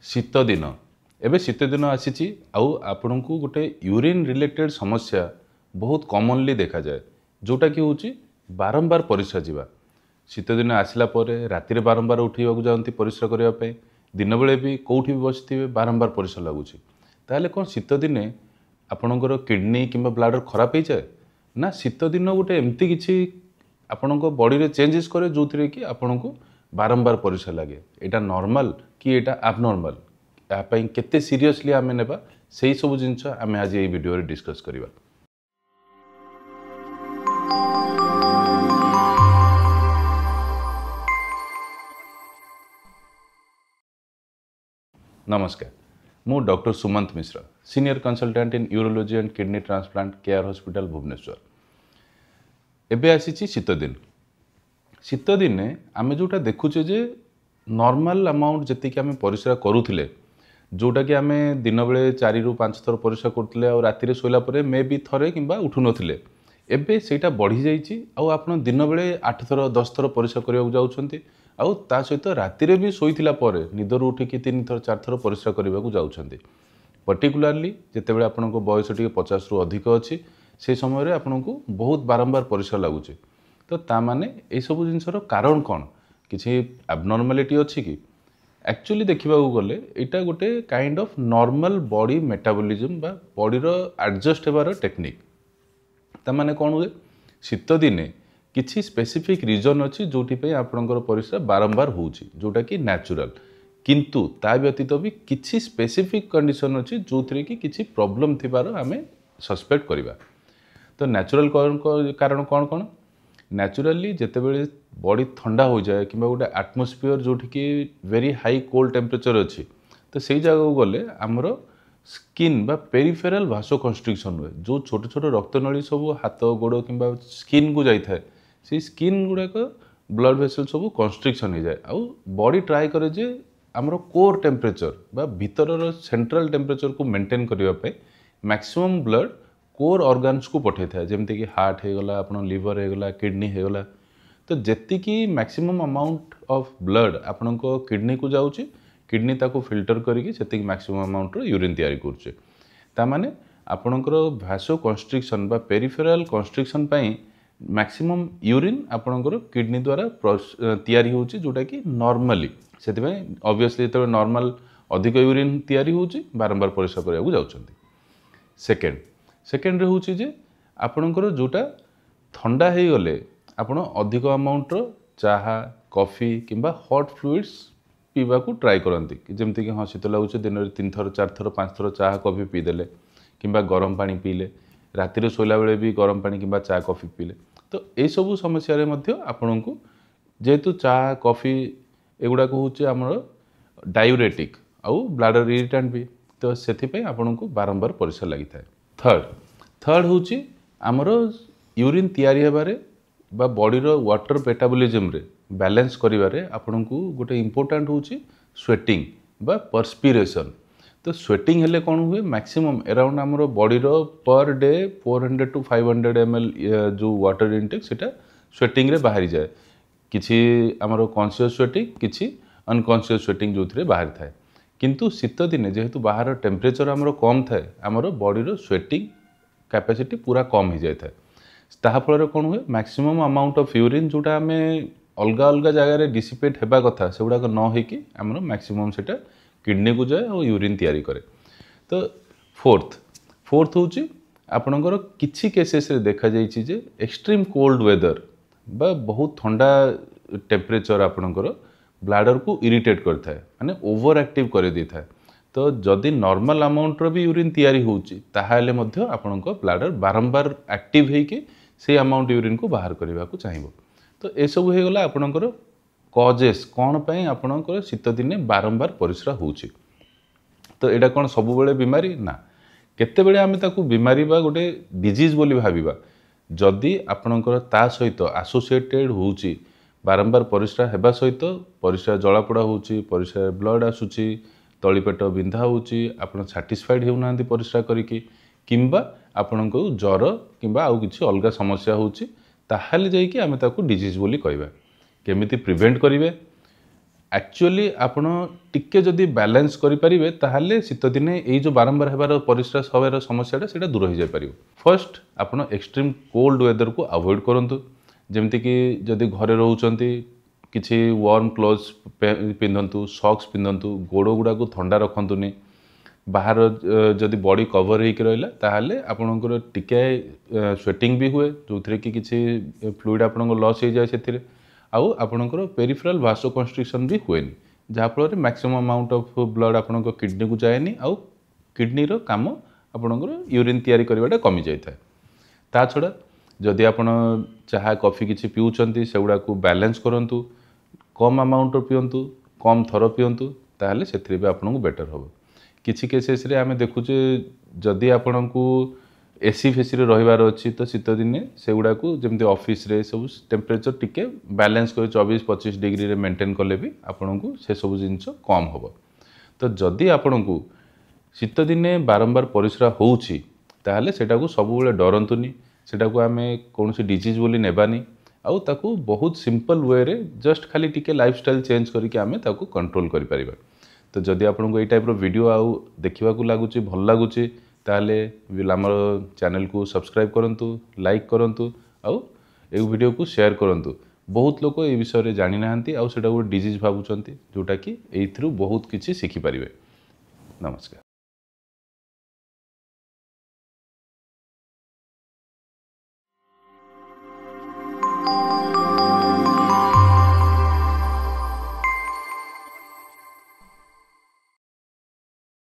शीत दिन एवं शीत दिन आसी आपण को गोटे यूरिन रिलेटेड समस्या बहुत कॉमनली देखा जाए जोटा कि हूँ बारंबार परिस्रा जावा शीत दिन आसला राति बारंबार उठा जाती परिस्रा करने दिन बेले भी कौटी भी बसते बारंबार परिस्रा लगुच ताहले कौन शीत दिने आपणकर किडनी किंबा ब्लाडर खराब हो जाए ना शीत दिन गोटे एमती किसी आपण बॉडी रे चेंजेस करे जो थी कि आपण को बारंबार परिस्रा लगे यहाँ नॉर्मल कि यहाँ एबनॉर्मल यापाई केते सीरियसली आमे नेबा सेही सब जिनस आमे आज ये वीडियो रे डिस्कस करिबा। नमस्कार मु doctor Sumant Mishra senior consultant in urology and kidney transplant Care Hospital Bhubaneswar. एबे आसी शीत दिन शीत दिन आमे जोटा देखुचे जे नॉर्मल अमाउंट जति कि आमे परिश्रा करूथिले जोटा कि आमे दिन बेले 4 ରୁ 5 थर परिश्रा करथिले और राति शोला परे मे भी थरे किंबा उठु नथिले एबे सेटा बढ़ी जाइछि आ आपण दिन बेले 8 थर 10 थर परिश्रा करिया जाउछंती आउ ता सहित राति रे भी सोइथिला परे निदर उठिकी 3 थर 4 थर परिश्रा करिया जाउछंती पर्टिकुलरली जेते बेले आपण को बयस टिके 50 रु अधिक अछि से समय रे आपण को बहुत बारंबार परिश्रा लागुछि तो ता माने ए सब जिंसर कारण कोन किछि एबनॉर्मलिटी अछि कि एक्चुअली देखा गले यहाँ गोटे kind of normal body metabolism बा बॉडी रो एडजस्ट हेबार टेक्निक ताने कौन हुए शीत दिने किसी स्पेसिफिक रीजन अच्छी जोटी पे आपणकर परिश्रा बारंबार होउछि जोटा कि नेचुरल किंतु ता व्यतीत भी किसी स्पेसिफिक कंडीशन अच्छी जो थी कि किसी प्रॉब्लम थिबार आमे सस्पेक्ट करबा। तो नेचुरल कारण कौन कौन नेचुरली जितेबाला बॉडी ठंडा हो जाए कि गोटे एटमोस्फियर जोटि कि वेरी हाई कोल्ड टेम्परेचर अच्छी तो सही जगह को गले आमर स्किन बा पेरिफेराल भासो कंस्ट्रिक्शन हुए जो छोट छोट रक्तनली सब हाथ गोड़ कि स्किन को जाए से स्किन गुड़ाक ब्लड वेसल सब कंस्ट्रिक्शन हो जाए आउ बॉडी ट्राए करे जे आमर कोर टेम्परेचर बा भीतर सेंट्रल टेम्परेचर को मेंटेन करने मैक्सिमम ब्लड कोर ऑर्गन्स को पठे था जमती कि हार्ट होगला आपन लिवर होगला किडनी होगला तो जेतिकी मैक्सिमम अमाउंट ऑफ ब्लड आपन को किडनी को जाउची किडनी ताको फिल्टर करिकी सेतिकी मैक्सिमम अमाउंट रो यूरिन तैयारी करछे ता माने आपनकर भासो कंस्ट्रिक्शन बा पेरिफेरल कंस्ट्रिक्शन पई मैक्सिमम यूरिन आपनकर किडनी द्वारा तैयारी होउची जोटा कि नॉर्मली सेति पई ऑब्वियसली तो नॉर्मल अधिक यूरिन तैयारी होउची बारंबार परिश्रा करिया जाउछंती। सेकेंड हूँ जे आपणकर जोटा ठंडा हो गले आपण अधिक अमाउंट चाहा कॉफी किंबा हॉट फ्लुइड्स पीवा को ट्राई करती जमती कि हाँ शीत लगुच दिन में 3 थर 4 थर 5 थर चाहा कॉफी पीदेले किंबा गरम पानी पीले राति शोला बेले भी गरम पानी किंबा चा कॉफी पीले तो यही सब समस्या आपण को जेहेतु चाहा कॉफी एगुड़ाक हूँ आमर डायूरेटिक आउ ब्लाडर इरिटेंट भी तो से आपण को बारंबार परिश्रा लगी था। थर्ड हूँ आमर यूरिन तैयारी हेबारे बा बॉडी रो वाटर मेटाबॉलिज्म रे बैलेंस करिवारे आपण को गोटे इंपोर्टेंट हूँ स्वेटिंग बा परस्पिरेशन तो स्वेटिंग हेले कौन हुए मैक्सिमम अराउंड आमर बॉडी रो पर डे 400 to 500 ml जो वाटर इनटेक सेटा स्वेटिंग रे बाहरी जाए किछि आमर कॉन्शियस स्वेटिंग किछि अनकॉन्शियस स्वेटिंग जो थरे बाहर थाए किंतु शीत दिने जेहेतु बाहर टेम्परेचर आमर कम थाए आमर बॉडी रो स्वेटिंग कैपेसिटी पूरा कम हो जाए ताफल कौन हुए मैक्सिमम अमाउंट ऑफ यूरिन जोटा आम अलग अलग जगार डिसिपेट होगा कथा से गुड़ाक न होमर मैक्सिमम सेटा किडनी को जाए और यूरिन तैयारी करे। तो फोर्थ हूँ आपणकर किसी केसेस रे देखा जाइए जे एक्सट्रीम कोल्ड वेदर बा बहुत ठंडा टेम्परेचर आपणकर ब्लाडर को इरिटेट करता है माने ओवर एक्टिव कर दी था तो जदि नॉर्मल अमाउंट रो भी यूरिन तैयारी होउची ताहाले मध्य आपणको ब्लाडर बारंबार एक्टिव होइके से अमाउंट यूरिन को बाहर करबा को चाहिबो तो ए सब हो गला आपणकर कॉजेस कौन पई आपणकर शीत दिने बारंबार परिश्रा होउची तो एडा कौन सब बेले बीमारी ना केते बेले आमे ताकू बीमारी बा गोटे डिजीज बोली भाबिबा जदि आपणकर ता सहित एसोसिएटेड होउची बारंबार परिश्रा हेबा सहित परिश्रा जलापोड़ा होउची परिश्रा ब्लड आसुची तलीपेट बिंधा होउची आपण सैटिस्फाइड होना परिश्रा करिकी किंबा आपण को ज्वर किंबा आउ किछि अलगा समस्या होउची ताहाले जाई कि आमे ताकू डिजीज बोली कहबा केमिति प्रिवेंट करिवे एक्चुअली आपण टिके जदि बैलेंस करें ताहले शीत दिने ये जो बारंबार होबार परिश्रा हबार समस्याटा से दूर हो जाए। फर्स्ट आपण एक्सट्रीम कोल्ड वेदर को अवॉइड करंतु, जेमती कि जदि घरे रोचंती किसी वार्म क्लोथ्स पिंधतु, सॉक्स पिंधतु, गोड़ गुड़ा को ठंडा रखंतुनी, बाहर जदि बॉडी कवर होकर रहा ताहले आपणकर टिके स्वेटिंग भी हुए जो थी कि किसी फ्लूइड आपन लॉस हो जाए से आउ आपणकर पेरिफेरल वासो कंस्ट्रिक्शन भी हुए जहाँफल मैक्सिमम अमाउंट ऑफ ब्लड आपण किडनी को जाएनी आउ किडनी रो काम आपणकर यूरिन तैयारी करवाटा कमी जाए। ता छड़ा जदि आपण चाहा कॉफी किसी पिउचंती सेगुड़ा को बैलेंस करंतु, कम अमाउंट पियंतु, कम थर पियंतु, ताहले सेथरे भी आपनको बेटर हो। किसी केसेस रे आमे देखुचे जदि आपण को एसी फेसी रे रहिबार अछि तो शीत दिने सेगुड़ा को जेमते ऑफिस रे सब टेम्परेचर टिके बैलेंस कर 24-25 डिग्री रे मेंटेन कले भी आपण को से सब जिंस कम हो। तो जदि आपण को शीत दिने बारंबार परिश्रा होउछि ताहले सेटा को सब बेले डरंतुनी, सेटा को आमे कोनोसी डिजीज बोली नेबानी आउ ताकू बहुत सिंपल वे रे जस्ट खाली टिके लाइफस्टाइल चेंज करके आमे ताकू कंट्रोल करि परिबा। तो जदि आपको ये टाइप रो वीडियो आउ देखा लगुच भल लगुच ताहले आमर चैनल को सब्सक्राइब करंतु, लाइक करंतु आउ ए वीडियो को शेयर करंतु। बहुत लोग ये विषय रे जानि नाहंती आउ सेटा गोटे डिजीज भाबुचंती जोटा कि एइथरु बहुत किछि शिखि परिबे। नमस्कार।